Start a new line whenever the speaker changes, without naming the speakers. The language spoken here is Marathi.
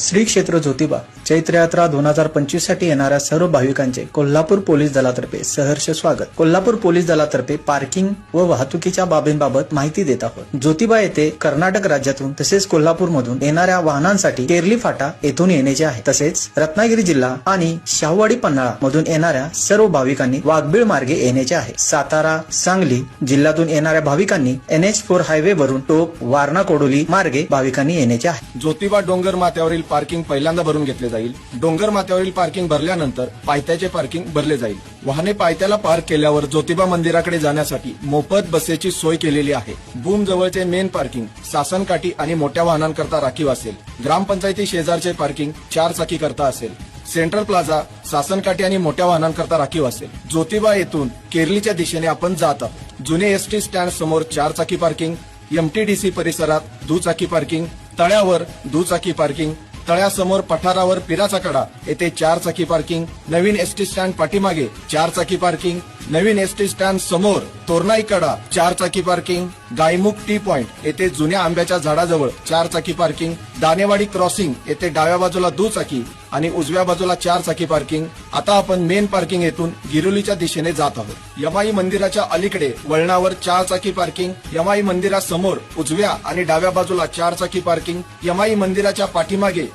श्री क्षेत्र ज्योतिबा चैत्र यात्रा 2025 साठी येणाऱ्या सर्व भाविकांचे कोल्हापूर पोलीस दलातर्फे सहर्ष स्वागत। कोल्हापूर पोलीस दलातर्फे पार्किंग व वाहतुकीच्या बाबींबाबत माहिती देत आहोत। ज्योतिबा येथे कर्नाटक राज्यातून तसेच कोल्हापूर मधून येणाऱ्या वाहनांसाठी केरली फाटा येथून येण्याचे आहे। तसेच रत्नागिरी जिल्हा आणि शाहूवाडी पन्हाळा मधून येणाऱ्या सर्व भाविकांनी वाघबीळ मार्गे येण्याचे आहे। सातारा सांगली जिल्ह्यातून येणाऱ्या भाविकांनी NH4 हायवे वरून टोप वारणा कोडोली मार्गे भाविकांनी येण्याचे आहे।
ज्योतिबा डोंगर माथ्यावरील पार्किंग पहिल्यांदा भरून घेतले जाईल। डोंगर माथ्यावरील पार्किंग भरल्यानंतर पायथ्याचे पार्किंग भरले जाईल। वाहने पायथ्याला पार्क केल्यावर ज्योतिबा मंदिराकडे जाण्यासाठी मोफत बसेची सोय केलेली आहे। बूम जवळचे मेन पार्किंग सासनकाठी आणि मोठ्या वाहनांकरता राखीव असेल। ग्रामपंचायती शेजारचे पार्किंग 4 चाकी करता असेल। सेंट्रल प्लाझा सासनकाठी आणि मोठ्या वाहनांकरता राखीव असेल। ज्योतिबा येथून केरलीच्या दिशेने आपण जात आहोत। जुने एसटी स्टँड समोर 4 चाकी पार्किंग, MTDC परिसरात दुचाकी पार्किंग, तळ्यावर दुचाकी पार्किंग, तळ्यासमोर पठारावर पिराचा कडा येथे 4 चाकी पार्किंग, नवीन एसटी स्टँड पाठीमागे 4 चाकी पार्किंग, नवीन एसटी स्टँड समोर तोरणाई कडा 4 चाकी पार्किंग, गायमुख टी पॉइंट येथे जुन्या आंब्याच्या झाडाजवळ 4 चाकी पार्किंग, दानेवाडी क्रॉसिंग येथे डाव्या बाजूला दुचाकी आणि उजव्या बाजूला 4 चाकी पार्किंग। आता आपण मेन पार्किंग येथून गिरोलीच्या दिशेने जात आहोत। यमाई मंदिराच्या अलीकडे वळणावर 4 चाकी पार्किंग, यमाई मंदिरासमोर उजव्या आणि डाव्या बाजूला 4 चाकी पार्किंग, यमाई मंदिराच्या पाठीमागे